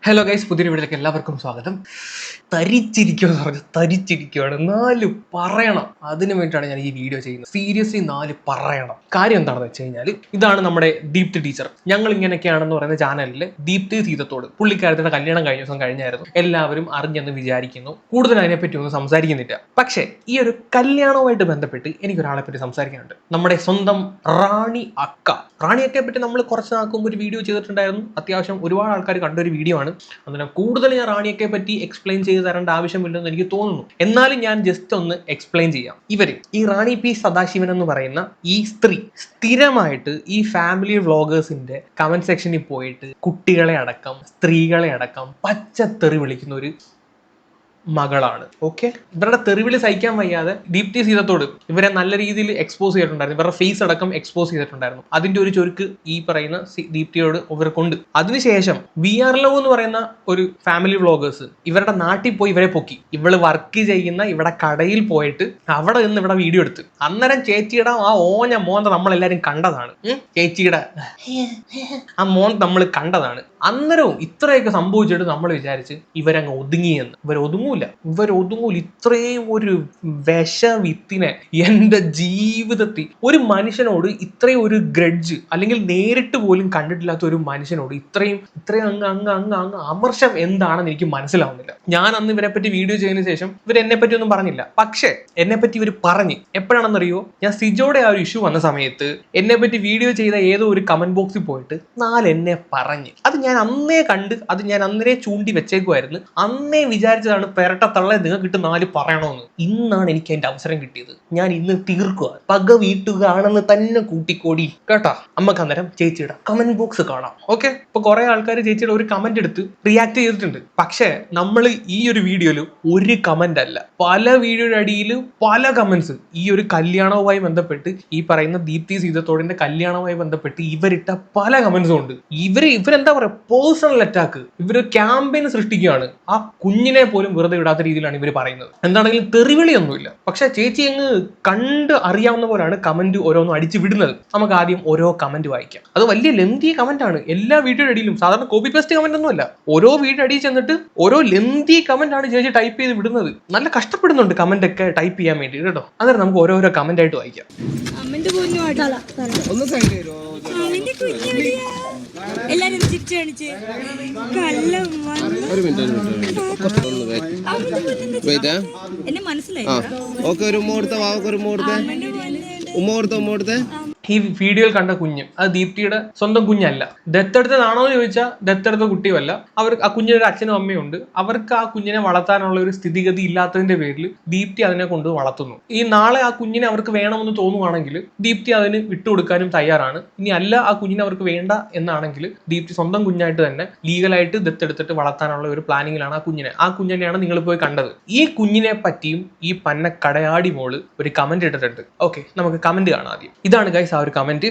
Hello guys, പുതിയൊരു വീഡിയോയിലേക്ക് എല്ലാവർക്കും സ്വാഗതം. തരിച്ചിരിക്കുമെന്ന് പറഞ്ഞ് തരിച്ചിരിക്കുകയാണ്. 4 പറയണം, അതിനു വേണ്ടിയിട്ടാണ് ഞാൻ ഈ വീഡിയോ ചെയ്യുന്നത്. സീരിയസ്ലി 4 പറയണം. കാര്യം എന്താണെന്ന് വെച്ച് കഴിഞ്ഞാൽ, ഇതാണ് നമ്മുടെ ദീപ്തി ടീച്ചർ. ഞങ്ങൾ ഇങ്ങനെയൊക്കെയാണെന്ന് പറയുന്ന ചാനലിൽ ദീപ്തി സീതത്തോട്, പുള്ളിക്കാരത്തിന്റെ കല്യാണം കഴിഞ്ഞ ദിവസം കഴിഞ്ഞായിരുന്നു. എല്ലാവരും അറിഞ്ഞെന്ന് വിചാരിക്കുന്നു. കൂടുതൽ അതിനെപ്പറ്റി ഒന്നും സംസാരിക്കുന്നില്ല. പക്ഷേ ഈ ഒരു കല്യാണവുമായിട്ട് ബന്ധപ്പെട്ട് എനിക്കൊരാളെ പറ്റി സംസാരിക്കാനുണ്ട്. നമ്മുടെ സ്വന്തം റാണി അക്ക. റാണിയൊക്കെ പറ്റി നമ്മൾ കുറച്ച് നാൾക്കുമ്പോൾ ഒരു വീഡിയോ ചെയ്തിട്ടുണ്ടായിരുന്നു. അത്യാവശ്യം ഒരുപാട് ആൾക്കാർ കണ്ടൊരു വീഡിയോ ആണ്. അതിനെ കൂടുതൽ ഞാൻ റാണിയൊക്കെ പറ്റി എക്സ്പ്ലെയിൻ ചെയ്ത് തരേണ്ട ആവശ്യമില്ലെന്ന് എനിക്ക് തോന്നുന്നു. എന്നാലും ഞാൻ ജസ്റ്റ് ഒന്ന് എക്സ്പ്ലെയിൻ ചെയ്യാം. ഈ റാണി പി സദാശിവൻ എന്ന് പറയുന്ന ഈ സ്ത്രീ സ്ഥിരമായിട്ട് ഈ ഫാമിലി വ്ളോഗേഴ്സിന്റെ കമന്റ് സെക്ഷനിൽ പോയിട്ട് കുട്ടികളെ അടക്കം സ്ത്രീകളെ അടക്കം പച്ചത്തെറി വിളിക്കുന്ന ഒരു മകളാണ്. ഓക്കെ, ഇവരുടെ തെറിവിളി സഹിക്കാൻ വയ്യാതെ ദീപ്തി സീതത്തോട് ഇവരെ നല്ല രീതിയിൽ എക്സ്പോസ് ചെയ്തിട്ടുണ്ടായിരുന്നു. ഇവരുടെ ഫേസ് അടക്കം എക്സ്പോസ് ചെയ്തിട്ടുണ്ടായിരുന്നു. അതിന്റെ ഒരു ചൊരുക്ക് ഈ പറയുന്ന ദീപ്തിയോട് ഇവർക്കുണ്ട്. അതിനുശേഷം VR ലവ് എന്ന് പറയുന്ന ഒരു ഫാമിലി വ്ളോഗേഴ്സ് ഇവരുടെ നാട്ടിൽ പോയി ഇവരെ പൊക്കി. ഇവള് വർക്ക് ചെയ്യുന്ന ഇവിടെ കടയിൽ പോയിട്ട് അവിടെ നിന്ന് ഇവിടെ വീഡിയോ എടുത്ത്. അന്നേരം ചേച്ചിയുടെ ആ ഓഞ്ഞ മോന്ത നമ്മളെല്ലാരും കണ്ടതാണ്. ചേച്ചിയുടെ ആ മോന്ത നമ്മൾ കണ്ടതാണ്. അന്നേരവും ഇത്രയൊക്കെ സംഭവിച്ചിട്ട് നമ്മൾ വിചാരിച്ച് ഇവരങ്ങ് ഒതുങ്ങിയെന്ന്. ഇവരൊതുങ്ങൂല. ഇത്രയും ഒരു വിഷവിത്തിനെ എൻ്റെ ജീവിതത്തിൽ ഒരു മനുഷ്യനോട് ഇത്രയും ഒരു ഗ്രഡ്ജ് അല്ലെങ്കിൽ നേരിട്ട് പോലും കണ്ടിട്ടില്ലാത്ത ഒരു മനുഷ്യനോട് ഇത്രയും അങ്ങ് അമർഷം എന്താണെന്ന് എനിക്ക് മനസ്സിലാവുന്നില്ല. ഞാൻ അന്ന് ഇവരെ പറ്റി വീഡിയോ ചെയ്തതിനു ശേഷം ഇവർ എന്നെ പറ്റി ഒന്നും പറഞ്ഞില്ല. പക്ഷേ എന്നെ പറ്റി ഇവർ പറഞ്ഞ് എപ്പോഴാണെന്നറിയോ, ഞാൻ സിജോയുടെ ആ ഒരു ഇഷ്യൂ വന്ന സമയത്ത് എന്നെ പറ്റി വീഡിയോ ചെയ്ത ഏതോ ഒരു കമന്റ് ബോക്സിൽ പോയിട്ട് 4 എന്നെ പറഞ്ഞ്. അത് ഞാൻ അന്നേ കണ്ട്, അത് ഞാൻ അന്നേ ചൂണ്ടി വെച്ചേക്കുമായിരുന്നു. അന്നേ വിചാരിച്ചതാണ് പെരട്ടത്തള്ളെ നിങ്ങൾക്ക് ഇട്ട് 4 പറയണമെന്ന്. ഇന്നാണ് എനിക്ക് അതിന്റെ അവസരം കിട്ടിയത്. ഞാൻ ഇന്ന് തീർക്കുക, പക വീട്ടുകയാണെന്ന് തന്നെ കൂട്ടിക്കോടി കേട്ടാ. അമ്മക്ക് അന്നേരം ചേച്ചിയുടെ കമന്റ് ബോക്സ് കാണാം. ഓക്കെ, ഇപ്പൊ കുറെ ആൾക്കാർ ചേച്ചിയുടെ ഒരു കമന്റ് എടുത്ത് റിയാക്ട് ചെയ്തിട്ടുണ്ട്. പക്ഷെ നമ്മൾ ഈ ഒരു വീഡിയോയിൽ ഒരു കമന്റ് അല്ല, പല വീഡിയോയുടെ അടിയിൽ പല കമന്റ്സ് ഈ ഒരു കല്യാണവുമായി ബന്ധപ്പെട്ട്, ഈ പറയുന്ന ദീപ്തി സീതത്തോടിന്റെ കല്യാണവുമായി ബന്ധപ്പെട്ട് ഇവരിട്ട പല കമന്റ്സും ഉണ്ട്. ഇവരെന്താ പറയാ, പേഴ്സണൽ അറ്റാക്ക്, ഇവര് ക്യാമ്പയിൻ സൃഷ്ടിക്കുകയാണ്. ആ കുഞ്ഞിനെ പോലും വെറുതെ വിടാത്ത രീതിയിലാണ് ഇവർ പറയുന്നത്. എന്താണെങ്കിലും തെറിവിളിയൊന്നുമില്ല. പക്ഷെ ചേച്ചി അങ്ങ് കണ്ട് അറിയാവുന്ന പോലെയാണ് കമന്റ് ഓരോന്നും അടിച്ചു വിടുന്നത്. നമുക്ക് ആദ്യം ഓരോ കമന്റ് വായിക്കാം. അത് വലിയ ലെന്തി കമന്റ് ആണ്. എല്ലാ വീഡിയോ അടിയിലും സാധാരണ കോപ്പി പേസ്റ്റ് കമന്റ് ഒന്നും അല്ല. ഓരോ വീഡിയോ അടിയിൽ ചെന്നിട്ട് ഓരോ ലെന്തി കമന്റ് ആണ് ചേച്ചി ടൈപ്പ് ചെയ്ത് വിടുന്നത്. നല്ല കഷ്ടപ്പെടുന്നുണ്ട് കമന്റ് ഒക്കെ ടൈപ്പ് ചെയ്യാൻ വേണ്ടി കേട്ടോ. അന്നേരം നമുക്ക് ഓരോരോ കമന്റ് ആയിട്ട് വായിക്കാം. എല്ലാരും ചിരിച്ചു കാണിച്ച് എന്നെ മനസ്സിലായി. ഈ വീഡിയോയിൽ കണ്ട കുഞ്ഞ് അത് ദീപ്തിയുടെ സ്വന്തം കുഞ്ഞല്ല. ദത്തെടുത്തതാണോ എന്ന് ചോദിച്ചാൽ ദത്തെടുത്ത കുട്ടിയുമല്ല. ആ കുഞ്ഞിന് ഒരു അച്ഛനും അമ്മയും ഉണ്ട്. അവർക്ക് ആ കുഞ്ഞിനെ വളർത്താനുള്ള ഒരു സ്ഥിതിഗതി ഇല്ലാത്തതിന്റെ പേരിൽ ദീപ്തി അതിനെ കൊണ്ട് വളർത്തുന്നു. ഈ നാളെ ആ കുഞ്ഞിനെ അവർക്ക് വേണമെന്ന് തോന്നുവാണെങ്കിൽ ദീപ്തി അതിന് വിട്ടുകൊടുക്കാനും തയ്യാറാണ്. ഇനി അല്ല ആ കുഞ്ഞിനെ അവർക്ക് വേണ്ട എന്നാണെങ്കിൽ ദീപ്തി സ്വന്തം കുഞ്ഞായിട്ട് തന്നെ ലീഗലായിട്ട് ദത്തെടുത്തിട്ട് വളർത്താനുള്ള ഒരു പ്ലാനിങ്ങിലാണ് ആ കുഞ്ഞിനെയാണ് നിങ്ങൾ പോയി കണ്ടത്. ഈ കുഞ്ഞിനെ പറ്റിയും ഈ പന്ന കടയാടി മോള് ഒരു കമന്റ് ഇട്ടിട്ടുണ്ട്. ഓക്കെ, നമുക്ക് കമന്റ് കാണാം ആദ്യം. ഇതാണ് ഗൈസ് ആ ഒരു കമന്റ്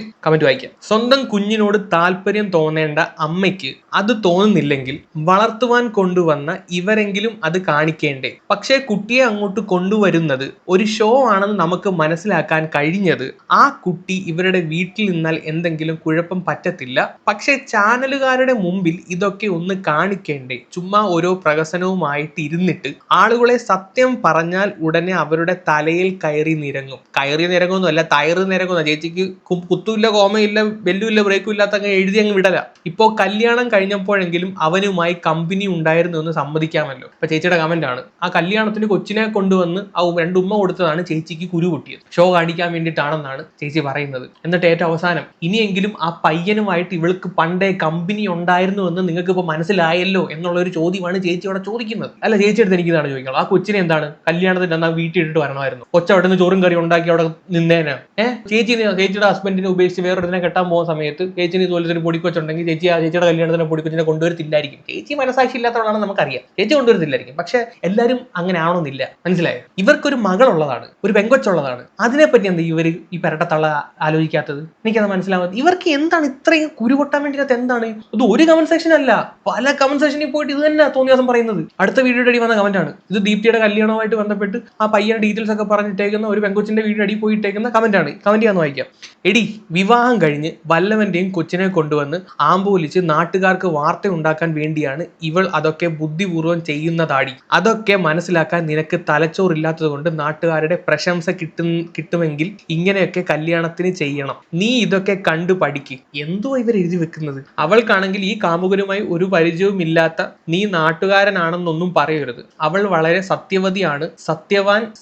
വായിക്കാം. സ്വന്തം കുഞ്ഞിനോട് താല്പര്യം തോന്നേണ്ട അമ്മയ്ക്ക് അത് തോന്നുന്നില്ലെങ്കിൽ വളർത്തുവാൻ കൊണ്ടുവന്ന ഇവരെങ്കിലും അത് കാണിക്കേണ്ടേ. പക്ഷേ കുട്ടിയെ അങ്ങോട്ട് കൊണ്ടുവരുന്നത് ഒരു ഷോ ആണെന്ന് നമുക്ക് മനസ്സിലാക്കാൻ കഴിഞ്ഞത് ആ കുട്ടി ഇവരുടെ വീട്ടിൽ നിന്നാൽ എന്തെങ്കിലും കുഴപ്പം പറ്റത്തില്ല. പക്ഷെ ചാനലുകാരുടെ മുമ്പിൽ ഇതൊക്കെ ഒന്ന് കാണിക്കേണ്ടേ. ചുമ്മാ ഓരോ പ്രഹസനവുമായിട്ട് ഇരുന്നിട്ട് ആളുകളെ സത്യം പറഞ്ഞാൽ ഉടനെ അവരുടെ തലയിൽ കയറി നിരങ്ങും. അല്ല, തയറ് നിരങ്ങുന്ന. ചേച്ചിക്ക് കുത്തുമില്ല, കോമയില്ല, ബെല്ലുമില്ല, ബ്രേക്കും ഇല്ലാത്ത അങ്ങ് എഴുതി അങ്ങ് വിടല. ഇപ്പോ കല്യാണം കഴിഞ്ഞപ്പോഴെങ്കിലും അവനുമായി കമ്പനി ഉണ്ടായിരുന്നു എന്ന് സമ്മതിക്കാമല്ലോ. ഇപ്പൊ ചേച്ചിയുടെ കമന്റ് ആണ്, ആ കല്യാണത്തിന് കൊച്ചിനെ കൊണ്ടുവന്ന് ആ 2 ഉമ്മ കൊടുത്തതാണ് ചേച്ചിക്ക് കുരു പൊട്ടിയത്. ഷോ കാണിക്കാൻ വേണ്ടിയിട്ടാണെന്നാണ് ചേച്ചി പറയുന്നത്. എന്നിട്ട് ഏറ്റവും അവസാനം ഇനിയെങ്കിലും ആ പയ്യനുമായിട്ട് ഇവൾക്ക് പണ്ടേ കമ്പനി ഉണ്ടായിരുന്നു എന്ന് നിങ്ങൾക്ക് ഇപ്പൊ മനസ്സിലായല്ലോ എന്നുള്ളൊരു ചോദ്യമാണ് ചേച്ചി അവിടെ ചോദിക്കുന്നത്. അല്ല, ചേച്ചി എടുത്ത് എനിക്ക് ഇതാണ് ചോദിക്കണം, ആ കൊച്ചിനെ എന്താണ് കല്യാണത്തിന് എന്നാ വീട്ടിൽ ഇട്ടിട്ട് വരണമായിരുന്നു? കൊച്ച അവിടെ നിന്ന് ചോറും കറി ഉണ്ടാക്കി അവിടെ നിന്നേനാ. ചേച്ചിയുടെ ഹസ്ബൻഡിനെ ഉപേക്ഷിച്ച് വേറൊരുതിനെ കെട്ടാൻ പോകുന്ന സമയത്ത് ചേച്ചിന് ഇതുപോലെ പൊടിക്കൊച്ചുണ്ടെങ്കിൽ ചേച്ചിയുടെ കല്യാണത്തിന് പൊടിക്കൊച്ചിനെ കൊണ്ടുവരത്തില്ലായിരിക്കും. ചേച്ചി മനസ്സാക്ഷി ഇല്ലാത്തവരാണ് നമുക്കറിയാം. ചേച്ചി കൊണ്ടുവരത്തില്ലായിരിക്കും. പക്ഷെ എല്ലാവരും അങ്ങനെ ആവണമെന്നില്ല. മനസ്സിലായോ? ഇവർക്കൊരു മകളുള്ളതാണ്, ഒരു പെങ്കൊച്ചുള്ളതാണ്. അതിനെപ്പറ്റി എന്താ ഇവർ ഈ പെരട്ടത്തള്ള ആലോചിക്കാത്തത്? എനിക്കത് മനസ്സിലാവാത്തത്. ഇവർക്ക് എന്താണ് ഇത്രയും കുരുകൊട്ടാൻ വേണ്ടിയിട്ട്? എന്താണ് ഇത്? ഒരു കമന്റ് സെക്ഷൻ അല്ല, പല കമന്റ് സെക്ഷനിൽ പോയിട്ട് ഇത് തന്നെ തോന്നിയ ദിവസം പറയുന്നത്. അടുത്ത വീഡിയോയുടെ അടി വന്ന കമന്റ് ആണ് ഇത്. ദീപ്തിയുടെ കല്യാണവുമായിട്ട് ബന്ധപ്പെട്ട് ആ പയ്യന്റെ ഡീറ്റെയിൽസ് ഒക്കെ പറഞ്ഞിട്ടേക്കുന്ന ഒരു പെങ്കൊച്ചിന്റെ വീഡിയോ അടി പോയിട്ടേക്കുന്ന കമന്റ് ആണ്. കമന്റ് ചെയ്യാന്ന് വായിക്കാം. എടി വിവാഹം കഴിഞ്ഞ് വല്ലവന്റെയും കൊച്ചിനെ കൊണ്ടുവന്ന് ആമ്പൂലിച്ച് നാട്ടുകാർക്ക് വാർത്ത ഉണ്ടാക്കാൻ വേണ്ടിയാണ് ഇവൾ അതൊക്കെ ബുദ്ധിപൂർവ്വം ചെയ്യുന്നതാടി. അതൊക്കെ മനസ്സിലാക്കാൻ നിനക്ക് തലച്ചോറില്ലാത്തത് കൊണ്ട് നാട്ടുകാരുടെ പ്രശംസ കിട്ടുമെങ്കിൽ ഇങ്ങനെയൊക്കെ കല്യാണത്തിന് ചെയ്യണം. നീ ഇതൊക്കെ കണ്ടു പഠിക്ക്. എന്തോ ഇവർ എഴുതി വെക്കുന്നത്. അവൾക്കാണെങ്കിൽ ഈ കാമുകനുമായി ഒരു പരിചയവും ഇല്ലാത്ത നീ നാട്ടുകാരനാണെന്നൊന്നും പറയരുത്. അവൾ വളരെ സത്യവതിയാണ്.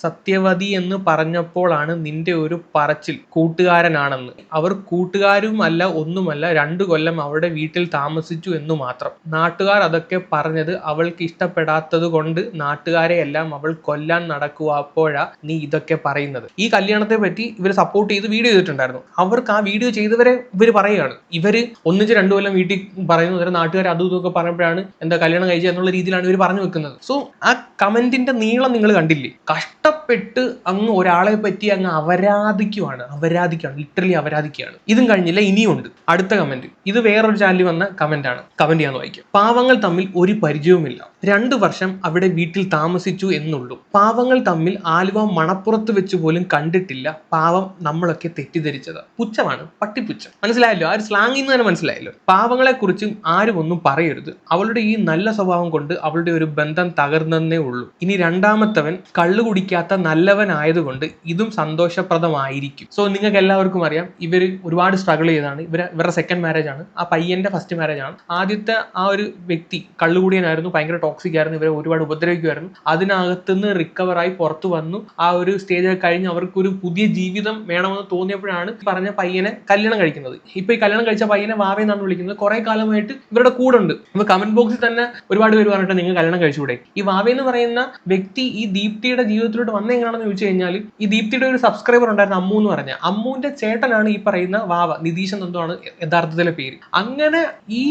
സത്യവതി എന്ന് പറഞ്ഞപ്പോഴാണ് നിന്റെ ഒരു പറച്ചിൽ കൂട്ടുകാരനാണെന്ന്. അവർ കൂട്ടുകാരും അല്ല ഒന്നുമല്ല, 2 കൊല്ലം അവരുടെ വീട്ടിൽ താമസിച്ചു എന്ന് മാത്രം. നാട്ടുകാർ അതൊക്കെ പറഞ്ഞത് അവൾക്ക് ഇഷ്ടപ്പെടാത്തത് കൊണ്ട് നാട്ടുകാരെ എല്ലാം അവൾ കൊല്ലാൻ നടക്കുക. അപ്പോഴാ നീ ഇതൊക്കെ പറയുന്നത്. ഈ കല്യാണത്തെ പറ്റി ഇവർ സപ്പോർട്ട് ചെയ്ത് വീഡിയോ ചെയ്തിട്ടുണ്ടായിരുന്നു. അവർക്ക് ആ വീഡിയോ ചെയ്തവരെ ഇവർ പറയുകയാണ്. ഇവര് ഒന്നിച്ച് 2 കൊല്ലം വീട്ടിൽ പറയുന്നു, നാട്ടുകാർ അതും ഇതൊക്കെ പറഞ്ഞപ്പോഴാണ് എന്താ കല്യാണം കഴിച്ച എന്നുള്ള രീതിയിലാണ് ഇവർ പറഞ്ഞു വെക്കുന്നത്. സോ ആ കമന്റിന്റെ നീളം നിങ്ങൾ കണ്ടില്ലേ? കഷ്ടപ്പെട്ട് അങ്ങ് ഒരാളെ പറ്റി അങ്ങ് അപരാധിക്കുകയാണ്, ലിറ്ററലി അപരാധിക്കുകയാണ്. ഇതും കഴിഞ്ഞില്ല, ഇനിയുണ്ട് അടുത്ത കമന്റ്. ഇത് വേറൊരു ചാനലിൽ വന്ന കമന്റ് ആണ്. കമന്റ് ചെയ്യാൻ വായിക്കും. പാവങ്ങൾ തമ്മിൽ ഒരു പരിചയവുമില്ല, 2 വർഷം അവിടെ വീട്ടിൽ താമസിച്ചു എന്നുള്ളൂ. പാവങ്ങൾ തമ്മിൽ ആലുവ മണപ്പുറത്ത് വെച്ച് പോലും കണ്ടിട്ടില്ല. പാവം നമ്മളൊക്കെ തെറ്റിദ്ധരിച്ചത്. പുച്ഛമാണ്, പട്ടിപ്പുച്ഛം. മനസ്സിലായല്ലോ? ആ ഒരു സ്ലാങ്ങിൽ നിന്ന് തന്നെ മനസ്സിലായല്ലോ. പാവങ്ങളെ കുറിച്ചും ആരും ഒന്നും പറയരുത്. അവളുടെ ഈ നല്ല സ്വഭാവം കൊണ്ട് അവളുടെ ഒരു ബന്ധം തകർന്നേ ഉള്ളൂ. ഇനി രണ്ടാമത്തവൻ കള്ളു കുടിക്കാത്ത നല്ലവനായതുകൊണ്ട് ഇതും സന്തോഷപ്രദമായിരിക്കും. സോ നിങ്ങൾക്ക് എല്ലാവർക്കും അറിയാം, ഇവർ ഒരുപാട് സ്ട്രഗിൾ ചെയ്താണ്. ഇവരുടെ സെക്കൻഡ് മാരേജ് ആണ്. ആ പയ്യന്റെ ഫസ്റ്റ് മാരേജ് ആണ്. ആദ്യത്തെ ആ ഒരു വ്യക്തി കള്ളുകൂടിയനായിരുന്നു, ഭയങ്കര ടോക്സിക് ആയിരുന്നു, ഇവരെ ഒരുപാട് ഉപദ്രവിക്കുമായിരുന്നു. അതിനകത്തുനിന്ന് റിക്കവറായി പുറത്തു വന്നു. ആ ഒരു സ്റ്റേജ് കഴിഞ്ഞ് അവർക്കൊരു പുതിയ ജീവിതം വേണമെന്ന് തോന്നിയപ്പോഴാണ് പറഞ്ഞ പയ്യനെ കല്യാണം കഴിക്കുന്നത്. ഇപ്പൊ ഈ കല്യാണം കഴിച്ച പയ്യനെ വാവയെന്നാണ് വിളിക്കുന്നത്. കുറെ കാലമായിട്ട് ഇവരുടെ കൂടെ ഉണ്ട്. ഇപ്പൊ കമന്റ് ബോക്സിൽ തന്നെ ഒരുപാട് പേര് പറഞ്ഞിട്ട് നിങ്ങൾ കല്യാണം കഴിച്ചുകൂടെ. ഈ വാവയെന്ന് പറയുന്ന വ്യക്തി ഈ ദീപ്തിയുടെ ജീവിതത്തിലോട്ട് വന്ന എങ്ങനെയാണെന്ന് ചോദിച്ചു കഴിഞ്ഞാൽ, ഈ ദീപ്തിയുടെ ഒരു സബ്സ്ക്രൈബർ ഉണ്ടായിരുന്നു, അമ്മു എന്ന് പറഞ്ഞ. അമ്മുവിന്റെ ചേട്ടനാണ് ഈ പറയുന്ന വാവ. നിതീഷ് എന്നെന്തോണ് യഥാർത്ഥത്തിലെ പേര്. അങ്ങനെ ഈ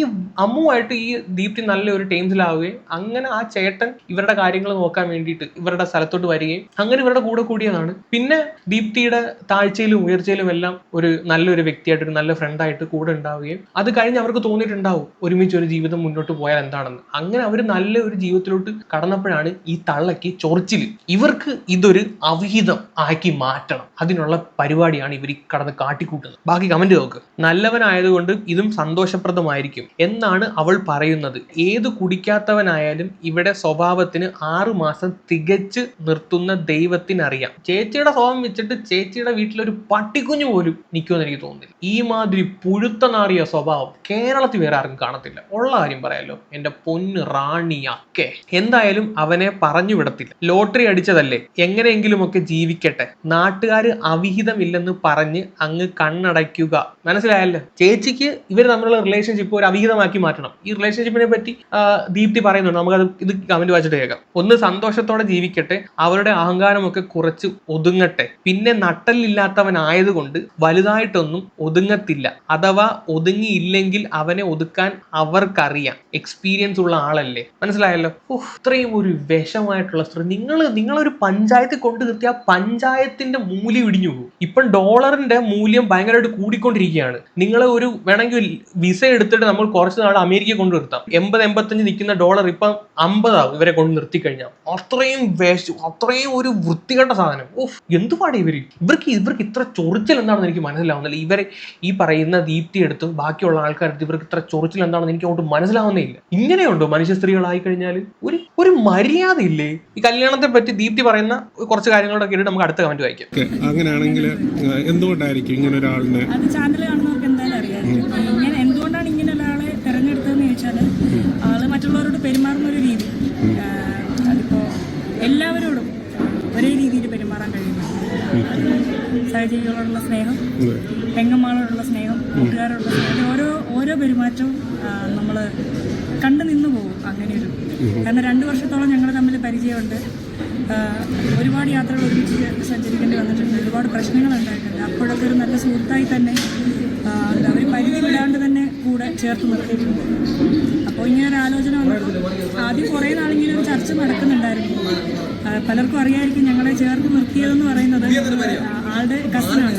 അമ്മുവായിട്ട് ഈ ദീപ്തി നല്ലൊരു ടൈംസിലാവുകയും അങ്ങനെ ആ ചേട്ടൻ ഇവരുടെ കാര്യങ്ങൾ നോക്കാൻ വേണ്ടിയിട്ട് ഇവരുടെ സ്ഥലത്തോട്ട് വരികയും അങ്ങനെ ഇവരുടെ കൂടെ കൂടിയതാണ്. പിന്നെ ദീപ്തിയുടെ താഴ്ചയിലും ഉയർച്ചയിലും എല്ലാം ഒരു നല്ലൊരു വ്യക്തിയായിട്ട്, ഒരു നല്ല ഫ്രണ്ടായിട്ട് കൂടെ ഉണ്ടാവുകയും അത് കഴിഞ്ഞ് അവർക്ക് തോന്നിയിട്ടുണ്ടാവും ഒരുമിച്ച് ഒരു ജീവിതം മുന്നോട്ട് പോയാൽ എന്താണെന്ന്. അങ്ങനെ അവർ നല്ല ഒരു ജീവിതത്തിലോട്ട് കടന്നപ്പോഴാണ് ഈ തള്ളയ്ക്ക് ചൊറിച്ചില്. ഇവർക്ക് ഇതൊരു അവിഹിതം ആക്കി മാറ്റണം. അതിനുള്ള പരിപാടിയാണ് ഇവർ കടന്ന് കാട്ടിക്കൂട്ടുന്നത്. ബാക്കി കമന്റ് നോക്ക്. നല്ലവനായതുകൊണ്ട് ഇതും സന്തോഷപ്രദമായിരിക്കും എന്നാണ് അവൾ പറയുന്നത്. ഏത് കുടിക്കാത്തവനായാലും ഇവിടെ സ്വഭാവത്തിന് 6 മാസം തികച്ച് നിർത്തുന്ന ദൈവത്തിനറിയാം. ചേച്ചിയുടെ സ്വഭാവം വെച്ചിട്ട് ചേച്ചിയുടെ വീട്ടിലൊരു പട്ടിക്കുഞ്ഞു പോലും നിൽക്കുമെന്ന് എനിക്ക് തോന്നുന്നില്ല. ഈ മാതിരി പുഴുത്ത നാറിയ സ്വഭാവം കേരളത്തിൽ വേറെ ആർക്കും കാണത്തില്ല. ഉള്ള കാര്യം പറയാലോ, എന്റെ പൊന്ന് റാണിയൊക്കെ. എന്തായാലും അവനെ പറഞ്ഞു വിടത്തില്ല. ലോട്ടറി അടിച്ചതല്ലേ, എങ്ങനെയെങ്കിലും ഒക്കെ ജീവിക്കട്ടെ. നാട്ടുകാര് അവിഹിതമില്ലെന്ന് പറഞ്ഞ് അങ്ങ് കണ്ണടയ്ക്കുക. മനസ്സിലായല്ലോ? ചേച്ചിക്ക് ഇവർ തമ്മിലുള്ള റിലേഷൻഷിപ്പ് ഒരു അവിഹിതമാക്കി മാറ്റണം. ഈ റിലേഷൻഷിപ്പിനെ പറ്റി ദീപ്തി പറയുന്നുണ്ട്. നമുക്കത് ഇത് കമന്റ് വായിച്ചിട്ട് കേൾക്കാം. ഒന്ന് സന്തോഷത്തോടെ ജീവിക്കട്ടെ, അവരുടെ അഹങ്കാരമൊക്കെ കുറച്ച് ഒതുങ്ങട്ടെ. പിന്നെ നട്ടലില്ലാത്തവനായതുകൊണ്ട് വലുതായിട്ടൊന്നും ഒതുങ്ങത്തില്ല. അഥവാ ഒതുങ്ങിയില്ലെങ്കിൽ അവനെ ഒതുക്കാൻ അവർക്കറിയാം. എക്സ്പീരിയൻസ് ഉള്ള ആളല്ലേ. മനസ്സിലായല്ലോ? ഇത്രയും ഒരു വിഷമായിട്ടുള്ള സ്ത്രീ. നിങ്ങളൊരു പഞ്ചായത്തിൽ കൊണ്ടു നിർത്തിയ പഞ്ചായത്തിന്റെ മൂല്യം ഇടിഞ്ഞു പോകും. ഇപ്പം ഡോളറിന്റെ മൂല്യം ഭയങ്കരമായിട്ട് കൂടിക്കൊണ്ടിരിക്കുകയാണ്. നിങ്ങൾ ഒരു വേണമെങ്കിൽ വിസ എടുത്തിട്ട് നമ്മൾ കുറച്ച് നാൾ അമേരിക്ക കൊണ്ടു നിർത്താം. 80-85 നിൽക്കുന്ന ഡോളർ ഇപ്പം 50 ആവും ഇവരെ കൊണ്ട് നിർത്തി കഴിഞ്ഞാൽ. അത്രയും ഒരു വൃത്തികെട്ട സാധനം. എന്തുപാടെ ഇവർക്ക് ഇത്ര ചൊറിച്ചൽ എന്താണെന്ന് എനിക്ക് മനസ്സിലാവുന്നില്ല. ഇവരെ ഈ പറയുന്ന ദീപ്തി എടുത്തും ബാക്കിയുള്ള ആൾക്കാരെടുത്ത് ഇവർക്ക് ഇത്ര ചൊറിച്ചൽ എന്താണെന്ന് എനിക്ക് അങ്ങോട്ട് മനസ്സിലാവുന്നേ ഇല്ല. ഇങ്ങനെയുണ്ടോ മനുഷ്യ സ്ത്രീകളായി കഴിഞ്ഞാൽ? ഒരു മര്യാദ ഇല്ലേ? ഈ കല്യാണത്തെ പറ്റി ദീപ്തി പറയുന്ന കുറച്ച് കാര്യങ്ങളൊക്കെ കേട്ടിട്ട് നമുക്ക് അടുത്ത കമന്റ് വായിക്കാം. അങ്ങനെയാണെങ്കിൽ എന്തുകൊണ്ടായിരിക്കും ഇങ്ങനെ ഒരാളിനെ അത് ചാനൽ കാണുന്നവർക്ക് എന്തായാലും അറിയാം. ഇങ്ങനെ എന്തുകൊണ്ടാണ് ഇങ്ങനെ ഒരാളെ തിരഞ്ഞെടുത്തതെന്ന് ചോദിച്ചാൽ, ആള് മറ്റുള്ളവരോട് പെരുമാറുന്ന ഒരു രീതി, അതിപ്പോ എല്ലാവരോടും ഒരേ രീതിയിൽ പെരുമാറാൻ കഴിയുന്നു. സഹജീവികളോടുള്ള സ്നേഹം, പെങ്ങന്മാരോടുള്ള സ്നേഹം, കൂട്ടുകാരോടുള്ള സ്നേഹം, ഓരോ പെരുമാറ്റവും നമ്മൾ കണ്ടു നിന്നു പോകും. അങ്ങനെയൊരു കാരണം 2 വർഷത്തോളം ഞങ്ങൾ തമ്മിൽ പരിചയമുണ്ട്. ഒരുപാട് യാത്രകൾ ഒരുമിച്ച് സഞ്ചരിക്കേണ്ടി വന്നിട്ടുണ്ട്. ഒരുപാട് പ്രശ്നങ്ങൾ ഉണ്ടായിട്ടുണ്ട്. അപ്പോഴൊക്കെ ഒരു നല്ല സുഹൃത്തായി തന്നെ ഒരു പരിധി വിടാണ്ട് തന്നെ കൂടെ ചേർത്ത് നിർത്തിയിട്ടുണ്ട്. അപ്പോൾ ഇങ്ങനെ ഒരു ആലോചന വന്നപ്പോൾ ആദ്യം കുറേ നാളിങ്ങനെ ഒരു ചർച്ച നടക്കുന്നുണ്ടായിരുന്നു. പലർക്കും അറിയാമായിരിക്കും, ഞങ്ങളെ ചേർത്ത് നിർത്തിയതെന്ന് പറയുന്നത് ആളുടെ കസിനാണ്.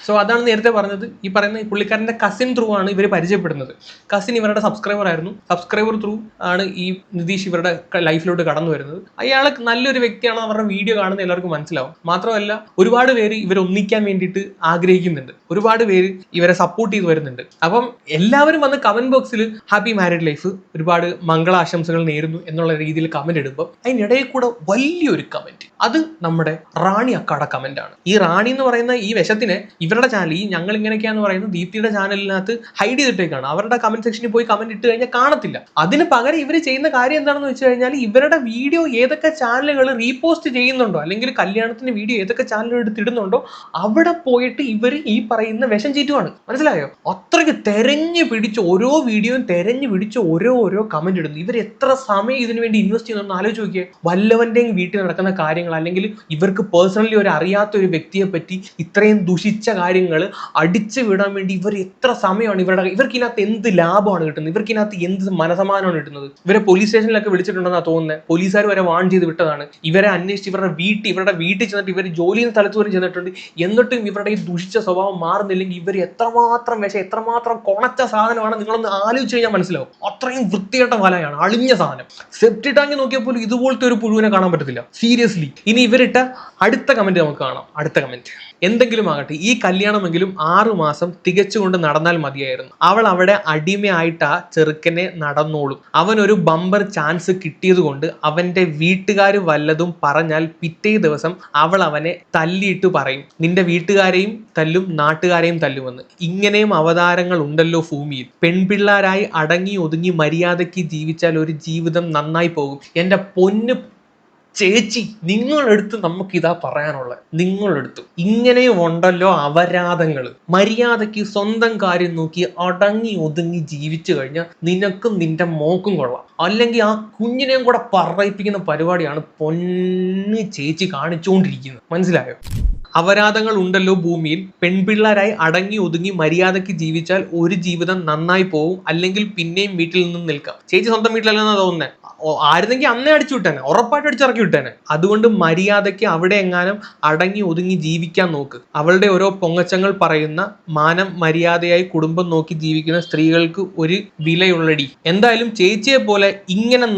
സോ അതാണ് നേരത്തെ പറഞ്ഞത്. ഈ പറയുന്ന ഈ പുള്ളിക്കാരൻ്റെ കസിൻ ത്രൂ ആണ് ഇവർ പരിചയപ്പെടുന്നത്. കസിൻ ഇവരുടെ സബ്സ്ക്രൈബർ ആയിരുന്നു. സബ്സ്ക്രൈബർ ത്രൂ ആണ് ഈ നിതീഷ് ഇവരുടെ ലൈഫിലോട്ട് കടന്നു വരുന്നത്. അയാൾ നല്ലൊരു വ്യക്തിയാണ്, അവരുടെ വീഡിയോ കാണുന്ന എല്ലാവർക്കും മനസ്സിലാവും. മാത്രമല്ല ഒരുപാട് പേര് ഇവരെ ഒന്നിക്കാൻ വേണ്ടിയിട്ട് ആഗ്രഹിക്കുന്നുണ്ട്, ഒരുപാട് പേര് ഇവരെ സപ്പോർട്ട് ചെയ്ത് വരുന്നുണ്ട്. അപ്പം എല്ലാവരും വന്ന് കമന്റ് ബോക്സിൽ ഹാപ്പി മാരീഡ് ലൈഫ്, ഒരുപാട് മംഗളാശംസകൾ നേരുന്നു എന്നുള്ള രീതിയിൽ കമന്റ് ഇടുമ്പോൾ അതിനിടയിൽ കൂടെ വലിയൊരു കമന്റ്, അത് നമ്മുടെ റാണി അക്കാടെ കമന്റ് ആണ്. ഈ റാണി എന്ന് പറയുന്ന ഈ വിഷത്തിനെ ഇവരുടെ ചാനൽ, ഈ ഞങ്ങൾ ഇങ്ങനെയൊക്കെയാന്ന് പറയുന്നത് ദീപ്തിയുടെ ചാനലിനകത്ത് ഹൈഡ് ചെയ്തിട്ടേക്കാണ്. അവരുടെ കമന്റ് സെക്ഷനിൽ പോയി കമന്റ് ഇട്ട് കഴിഞ്ഞാൽ കാണത്തില്ല. അതിന് പകരം ഇവർ ചെയ്യുന്ന കാര്യം എന്താണെന്ന് വെച്ച് കഴിഞ്ഞാൽ ഇവരുടെ വീഡിയോ ഏതൊക്കെ ചാനലുകൾ റീപോസ്റ്റ് ചെയ്യുന്നുണ്ടോ, അല്ലെങ്കിൽ കല്യാണത്തിന്റെ വീഡിയോ ഏതൊക്കെ ചാനലുകൾ എടുത്തിടുന്നുണ്ടോ അവിടെ പോയിട്ട് ഇവർ ഈ പറയുന്ന വിഷം ചീറ്റുവാണ്. മനസ്സിലായോ? അത്രയ്ക്ക് തെരഞ്ഞു പിടിച്ച് ഓരോ വീഡിയോയും തെരഞ്ഞു പിടിച്ച് ഓരോ കമന്റ് ഇടുന്നു. ഇവർ എത്ര സമയം ഇതിനു വേണ്ടി ഇൻവെസ്റ്റ് ചെയ്യുന്നു ആലോചിച്ച് നോക്കിയേ. വല്ലവന്റെയും വീട്ടിൽ നടക്കുന്ന കാര്യങ്ങൾ, അല്ലെങ്കിൽ ഇവർക്ക് പേഴ്സണലി ഒരു അറിയാത്ത ഒരു വ്യക്തിയെ പറ്റി ഇത്രയും ദുഷിച്ച കാര്യങ്ങൾ അടിച്ചു വിടാൻ വേണ്ടി ഇവർ എത്ര സമയമാണ് ഇവർക്ക് ഇതിനകത്ത് എന്ത് ലാഭമാണ് കിട്ടുന്നത്, ഇവർക്ക് ഇതിനകത്ത് എന്ത് മനസമാനമാണ് കിട്ടുന്നത്. ഇവരെ പോലീസ് സ്റ്റേഷനിലൊക്കെ വിളിച്ചിട്ടുണ്ടെന്നാണ് തോന്നുന്നത്. പോലീസുകാർ വരെ വാൺ ചെയ്ത് വിട്ടതാണ്. ഇവരെ അന്വേഷിച്ച് ഇവരുടെ വീട്ടിൽ ചെന്നിട്ട് ഇവർ ജോലി ചെയ്യുന്ന സ്ഥലത്ത് വരെ ചെന്നിട്ടുണ്ട്. എന്നിട്ടും ഇവരുടെ ഈ ദുഷിച്ച സ്വഭാവം മാറുന്നില്ലെങ്കിൽ ഇവർ എത്രമാത്രം എത്രമാത്രം കൊണച്ച സാധനമാണ് നിങ്ങളൊന്ന് ആലോചിച്ച് കഴിഞ്ഞാൽ മനസ്സിലാവും. അത്രയും വൃത്തികെട്ട വലയാണ്, അളിഞ്ഞ സാധനം. സെപ്റ്റി ടാങ്ക് നോക്കിയപ്പോൾ ഇതുപോലത്തെ ഒരു പുഴുവിനെ കാണാൻ പറ്റത്തില്ല, സീരിയസ്ലി. ഇനി ഇവരിട്ട അടുത്ത കമന്റ് നമുക്ക് കാണാം. അടുത്ത കമന്റ് എന്തെങ്കിലും ആകട്ടെ, ഈ കല്യാണമെങ്കിലും 6 മാസം തികച്ചുകൊണ്ട് നടന്നാൽ മതിയായിരുന്നു. അവൾ അവിടെ അടിമയായിട്ട് ആ ചെറുക്കനെ നടന്നോളും. അവനൊരു ബമ്പർ ചാൻസ് കിട്ടിയത് കൊണ്ട് അവന്റെ വീട്ടുകാർ വല്ലതും പറഞ്ഞാൽ പിറ്റേ ദിവസം അവൾ അവനെ തല്ലിയിട്ട് പറയും, നിന്റെ വീട്ടുകാരെയും തല്ലും നാട്ടുകാരെയും തല്ലുമെന്ന്. ഇങ്ങനെയും അവതാരങ്ങൾ ഉണ്ടല്ലോ ഭൂമിയിൽ. പെൺപിള്ളാരായി അടങ്ങി ഒതുങ്ങി മര്യാദയ്ക്ക് ജീവിച്ചാൽ ഒരു ജീവിതം നന്നായി പോകും. എന്റെ പൊന്ന് ചേച്ചി, നിങ്ങളെടുത്ത് നമുക്കിതാ പറയാനുള്ളത്. നിങ്ങളെടുത്ത് ഇങ്ങനെയും ഉണ്ടല്ലോ അപരാധങ്ങൾ. മര്യാദയ്ക്ക് സ്വന്തം കാര്യം നോക്കി അടങ്ങി ഒതുങ്ങി ജീവിച്ചു കഴിഞ്ഞാൽ നിനക്കും നിന്റെ മോക്കും കൊള്ളാം. അല്ലെങ്കിൽ ആ കുഞ്ഞിനെയും കൂടെ പറയിപ്പിക്കുന്ന പരിപാടിയാണ് പൊന്ന് ചേച്ചി കാണിച്ചുകൊണ്ടിരിക്കുന്നത്. മനസ്സിലായോ? അപരാധങ്ങൾ ഉണ്ടല്ലോ ഭൂമിയിൽ. പെൺപിള്ളാരായി അടങ്ങി ഒതുങ്ങി മര്യാദയ്ക്ക് ജീവിച്ചാൽ ഒരു ജീവിതം നന്നായി പോവും, അല്ലെങ്കിൽ പിന്നെയും വീട്ടിൽ നിന്നും നിൽക്കാം. ചേച്ചി സ്വന്തം വീട്ടിലല്ലെന്നാ തോന്നുന്നത്. ആയിരുന്നെങ്കിൽ അന്നേ അടിച്ചു വിട്ടേനെ, ഉറപ്പായിട്ട് അടിച്ചിറക്കി വിട്ടേനെ. അതുകൊണ്ട് മര്യാദയ്ക്ക് അവിടെ എങ്ങാനും അടങ്ങി ഒതുങ്ങി ജീവിക്കാൻ നോക്ക്. അവളുടെ ഓരോ പൊങ്ങച്ചങ്ങൾ പറയുന്ന മാനം മര്യാദയായി കുടുംബം നോക്കി ജീവിക്കുന്ന സ്ത്രീകൾക്ക് ഒരു വിലയുള്ളടി. എന്തായാലും ചേച്ചിയെ പോലെ ഇങ്ങനെ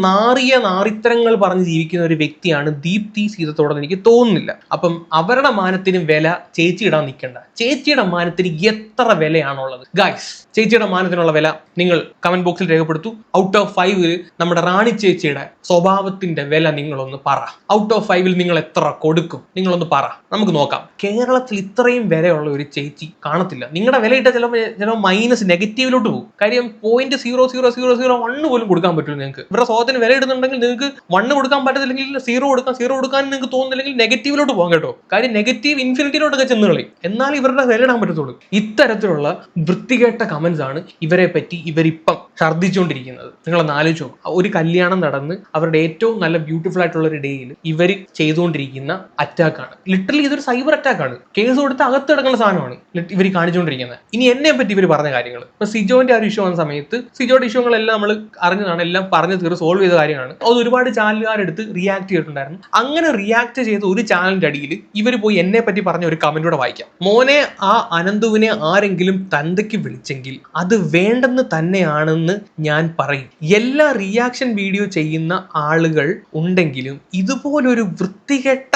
നാറിത്തരങ്ങൾ പറഞ്ഞ് ജീവിക്കുന്ന ഒരു വ്യക്തിയാണ് ദീപ്തി സീതത്തോടെന്ന് എനിക്ക് തോന്നുന്നില്ല. അപ്പം അവരുടെ മാനത്തിന് വില ചേച്ചി ഇടാൻ നിൽക്കണ്ട. ചേച്ചിയുടെ മാനത്തിന് എത്ര വിലയാണുള്ളത് ഗൈസ്? ചേച്ചിയുടെ മാനത്തിനുള്ള വില നിങ്ങൾ കമന്റ് ബോക്സിൽ രേഖപ്പെടുത്തൂ. ഔട്ട് ഓഫ് 5 നമ്മുടെ റാണി ചേച്ചിയുടെ സ്വഭാവത്തിന്റെ വില നിങ്ങളൊന്ന് പറ. ഔട്ട് ഓഫ് 5 നിങ്ങൾ എത്ര കൊടുക്കും? നിങ്ങളൊന്ന് പറ, നമുക്ക് നോക്കാം. കേരളത്തിൽ ഇത്രയും വിലയുള്ള ഒരു ചേച്ചി കാണത്തില്ല. നിങ്ങളുടെ വില ഇട്ട ചിലപ്പോൾ മൈനസ് നെഗറ്റീവിലോട്ട് പോകും. കാര്യം 0.0001 പോലും കൊടുക്കാൻ പറ്റില്ല നിങ്ങൾക്ക്. ഇവരുടെ സ്വഭാവത്തിന് വില ഇടുന്നുണ്ടെങ്കിൽ നിങ്ങൾക്ക് 1 കൊടുക്കാൻ പറ്റത്തില്ലെങ്കിൽ 0 കൊടുക്കാൻ നിങ്ങൾക്ക് തോന്നുന്നില്ലെങ്കിൽ നെഗറ്റീവിലോട്ട് പോകാം കേട്ടോ. കാര്യം നെഗറ്റീവ് ഇൻഫിനിറ്റിയിലോട്ടൊക്കെ ചെന്ന് കളയും, എന്നാൽ ഇവരുടെ വില ഇടാൻ പറ്റത്തുള്ളൂ. ഇത്തരത്തിലുള്ള വൃത്തികെട്ട കമന്റ്സ് ആണ് ഇവരെ പറ്റി ഇവരിപ്പം ഛർദ്ദിച്ചുകൊണ്ടിരിക്കുന്നത്. നിങ്ങളൊന്ന് ആലോചിച്ചോ. ഒരു കല്യാണം നടന്ന് അവരുടെ ഏറ്റവും നല്ല ബ്യൂട്ടിഫുൾ ആയിട്ടുള്ള ഒരു ഡേയിൽ ഇവർ ചെയ്തുകൊണ്ടിരിക്കുന്ന അറ്റാക്കാണ്. ലിറ്ററലി ഇതൊരു സൈബർ അറ്റാക്കാണ്. കേസ് കൊടുത്ത് അകത്ത് കിടക്കുന്ന സാധനമാണ് ഇവർ കാണിച്ചുകൊണ്ടിരിക്കുന്നത്. ഇനി എന്നെ പറ്റി ഇവർ പറഞ്ഞ കാര്യങ്ങൾ, ഇപ്പൊ സിജോന്റെ ആ ഒരു ഇഷ്യൂ വന്ന സമയത്ത് സിജോയുടെ ഇഷ്യൂകളെല്ലാം നമ്മൾ അറിഞ്ഞതാണ്, എല്ലാം പറഞ്ഞു തീർത്ത് സോൾവ് ചെയ്ത കാര്യമാണ്. അത് ഒരുപാട് ചാനലുകാരെടുത്ത് റിയാക്ട് ചെയ്തിട്ടുണ്ടായിരുന്നു. അങ്ങനെ റിയാക്ട് ചെയ്ത ഒരു ചാനലിന്റെ അടിയിൽ ഇവർ പോയി എന്നെ പറ്റി പറഞ്ഞ ഒരു കമന്റ് കൂടെ വായിക്കാം. മോനെ, ആ അനന്തുവിനെ ആരെങ്കിലും തന്തയ്ക്ക് വിളിച്ചെങ്കിൽ അത് വേണ്ടെന്ന് തന്നെയാണെന്ന് ഞാൻ പറയും. എല്ലാ റിയാക്ഷൻ വീഡിയോ ചെയ്യുന്ന ആളുകൾ ഉണ്ടെങ്കിലും ഇതുപോലൊരു വൃത്തികെട്ട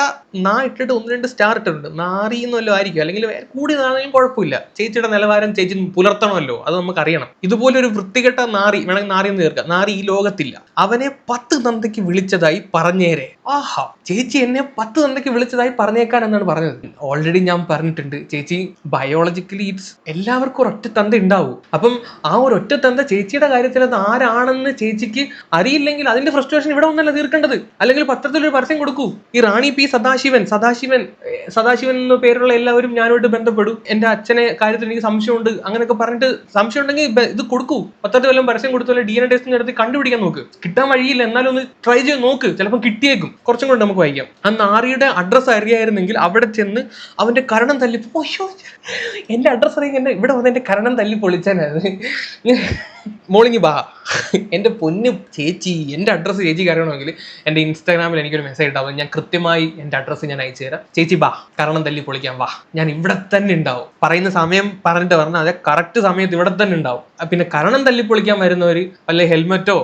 ഇട്ടിട്ട് 1-2 സ്റ്റാർ ഇട്ടിട്ടുണ്ട്. നാറിയെന്നല്ലോ ആയിരിക്കും, അല്ലെങ്കിൽ കൂടിയതാണെങ്കിലും കുഴപ്പമില്ല. ചേച്ചിയുടെ നിലവാരം ചേച്ചി പുലർത്തണമല്ലോ, അത് നമുക്ക് അറിയണം. ഇതുപോലൊരു വൃത്തികെട്ട നാറി, വേണമെങ്കിൽ നാറിയെന്ന് തീർക്കാം, നാറി ഈ ലോകത്തില്ല. അവനെ 10 തന്തയ്ക്ക് വിളിച്ചതായി പറഞ്ഞേരെ. ആഹാ, ചേച്ചി എന്നെ 10 തന്തയ്ക്ക് വിളിച്ചതായി പറഞ്ഞേക്കാൻ എന്നാണ് പറഞ്ഞത്. ഓൾറെഡി ഞാൻ പറഞ്ഞിട്ടുണ്ട്, ചേച്ചി ബയോളജിക്കലി എല്ലാവർക്കും ഒരൊറ്റ തന്ത ഉണ്ടാവും. അപ്പം ആ ഒരൊറ്റ തന്ത ചേച്ചിയുടെ കാര്യത്തിൽ അത് ആരാണെന്ന് ചേച്ചിക്ക് അറിയില്ലെങ്കിൽ അതിന്റെ ഫ്രസ്ട്രേഷൻ ഇവിടെ ഒന്നല്ല തീർക്കേണ്ടത്. അല്ലെങ്കിൽ പത്രത്തിലൊരു പരസ്യം കൊടുക്കൂ. ഈ റാണി പി സദാശിവൻ എന്ന പേരുള്ള എല്ലാവരും ഞാനോട്ട് ബന്ധപ്പെടും, എന്റെ അച്ഛനെ കാര്യത്തിൽ എനിക്ക് സംശയമുണ്ട്, അങ്ങനെയൊക്കെ പറഞ്ഞിട്ട് സംശയം ഉണ്ടെങ്കിൽ ഇത് കൊടുക്കൂ. പത്രത്തിൽ വല്ലതും പരസ്യം കൊടുത്തോ, DNA ടെസ്റ്റ് നടത്തി കണ്ടുപിടിക്കാൻ നോക്ക്. കിട്ടാൻ വഴിയില്ല, എന്നാലും ഒന്ന് ട്രൈ ചെയ്ത് നോക്ക്, ചിലപ്പോൾ കിട്ടിയേക്കും. കുറച്ചും കൂടെ നമുക്ക് വായിക്കാം. ആ നാറിയുടെ അഡ്രസ്സ് അറിയായിരുന്നെങ്കിൽ അവിടെ ചെന്ന് അവന്റെ കരണം തല്ലി, എന്റെ അഡ്രസ്സ് അറിയാൻ ഇവിടെ വന്ന് എന്റെ കരണം തല്ലി പൊളിച്ചാനായിരുന്നു. മോളിങ്ങി ബാ. എൻ്റെ പൊന്നു ചേച്ചി, എൻ്റെ അഡ്രസ്സ് ചേച്ചിക്ക് അറിയണമെങ്കിൽ എൻ്റെ ഇൻസ്റ്റാഗ്രാമിൽ എനിക്കൊരു മെസ്സേജ് ഉണ്ടാവും. ഞാൻ കൃത്യമായി എൻ്റെ അഡ്രസ്സ് ഞാൻ അയച്ചു തരാം. ചേച്ചി ബാ, കരണം തല്ലി പൊളിക്കാൻ വാ, ഞാൻ ഇവിടെ തന്നെ ഉണ്ടാവും. പറയുന്ന സമയം പറഞ്ഞിട്ട് പറഞ്ഞാൽ അതെ, കറക്റ്റ് സമയത്ത് ഇവിടെ തന്നെ ഉണ്ടാവും. പിന്നെ കരണം തല്ലി പൊളിക്കാൻ വരുന്നവർ വല്ല ഹെൽമെറ്റോ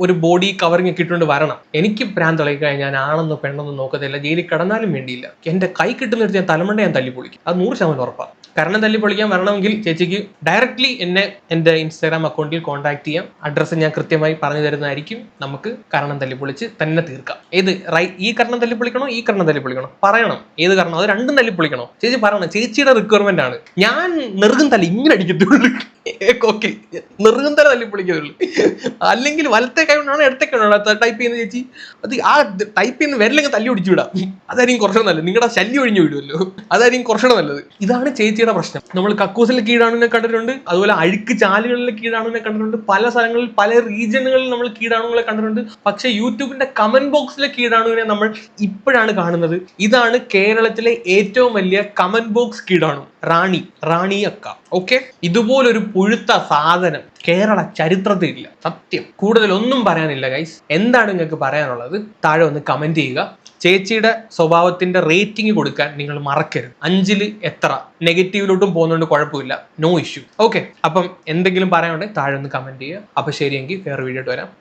ഒരു ബോഡി കവറിങ് ഒക്കെ ഇട്ടുകൊണ്ട് വരണം. എനിക്ക് ഭ്രാന്ത് കളി കഴിഞ്ഞാൽ ഞാൻ ആണെന്നോ പെണ്ണെന്നോ നോക്കത്തില്ല, ജയിലിൽ കിടന്നാലും വേണ്ടിയില്ല. എൻ്റെ കൈ കിട്ടുന്നിടത്ത് ഞാൻ തലമണ്ട ഞാൻ തല്ലി പൊളിക്കും, അത് 100% ഉറപ്പാണ്. കരണം തല്ലി പൊളിക്കാൻ വരണമെങ്കിൽ ചേച്ചിക്ക് ഡയറക്റ്റ്ലി എന്നെ എൻ്റെ ഇൻസ്റ്റാഗ്രാം അക്കൗണ്ടിൽ കോൺടാക്ട് ചെയ്യാം. അഡ്രസ്സ് ഞാൻ കൃത്യമായി പറഞ്ഞു തരുന്നതായിരിക്കും. നമുക്ക് കരണം തല്ലി പൊളിച്ച് തന്നെ തീർക്കാം. ഏത് ഈ കരണം തല്ലി പൊളിക്കണോ ഈ കരണം തല്ലി പൊളിക്കണോ പറയണം. ഏത് കരണം, അത് രണ്ടും തല്ലി പൊളിക്കണോ ചേച്ചി പറയണം. ചേച്ചിയുടെ റിക്വയർമെന്റ് ആണ്. ഞാൻ നെറുകും തല ഇങ്ങനെ അടിക്കത്തുള്ളൂ. ഓക്കെ, നെറുകും തല തല്ലി പൊളിക്കത്തുള്ളൂ. അല്ലെങ്കിൽ വലത്തെ കൈ കൊണ്ടാണോ ഇടത്തെ കൈ കൊണ്ടാണോ ടൈപ്പ് ചെയ്യുന്ന ചേച്ചി, അത് ആ ടൈപ്പ് ചെയ്യുന്ന വരലെങ്കിൽ തല്ലി ഒടിച്ചു വിടാം. അതായിരിക്കും കുറച്ചുകൂടെ നല്ലത്. നിങ്ങളുടെ ശല്യം ഒഴിഞ്ഞു വിടുമല്ലോ, അതായിരിക്കും കുറച്ചുകൂടെ നല്ലത്. ഇതാണ് ചേച്ചിയുടെ പ്രശ്നം. നമ്മൾ കക്കൂസിൽ കീടാണുവിനെ കണ്ടിട്ടുണ്ട്, അതുപോലെ അഴുക്ക് ചാലുകളിൽ കീടാണുവിനെ കണ്ടിട്ടുണ്ട്, പല സ്ഥലങ്ങളിൽ പല റീജിയനുകളിൽ നമ്മൾ കീടാണുകളെ കണ്ടിട്ടുണ്ട്. പക്ഷെ യൂട്യൂബിന്റെ കമന്റ് ബോക്സിലെ കീടാണുവിനെ നമ്മൾ ഇപ്പോഴാണ് കാണുന്നത്. ഇതാണ് കേരളത്തിലെ ഏറ്റവും വലിയ കമന്റ് ബോക്സ് കീടാണു, റാണി അക്ക. ഓക്കെ, ഇതുപോലൊരു പുഴുത്ത സാധനം കേരള ചരിത്രത്തിൽ ഇല്ല. സത്യം, കൂടുതൽ ഒന്നും പറയാനില്ല ഗൈസ്. എന്താണ് നിങ്ങൾക്ക് പറയാനുള്ളത് താഴെ ഒന്ന് കമന്റ് ചെയ്യുക. ചേച്ചിയുടെ സ്വഭാവത്തിന്റെ റേറ്റിംഗ് കൊടുക്കാൻ നിങ്ങൾ മറക്കരുത്. 5-ൽ എത്ര, നെഗറ്റീവിലോട്ടും പോകുന്നതുകൊണ്ട് കുഴപ്പമില്ല, നോ ഇഷ്യൂ. ഓക്കെ, അപ്പം എന്തെങ്കിലും പറയാനുണ്ടെങ്കിൽ താഴെ ഒന്ന് കമന്റ് ചെയ്യുക. അപ്പൊ ശരിയെങ്കിൽ വേറെ വീഡിയോ വരാം.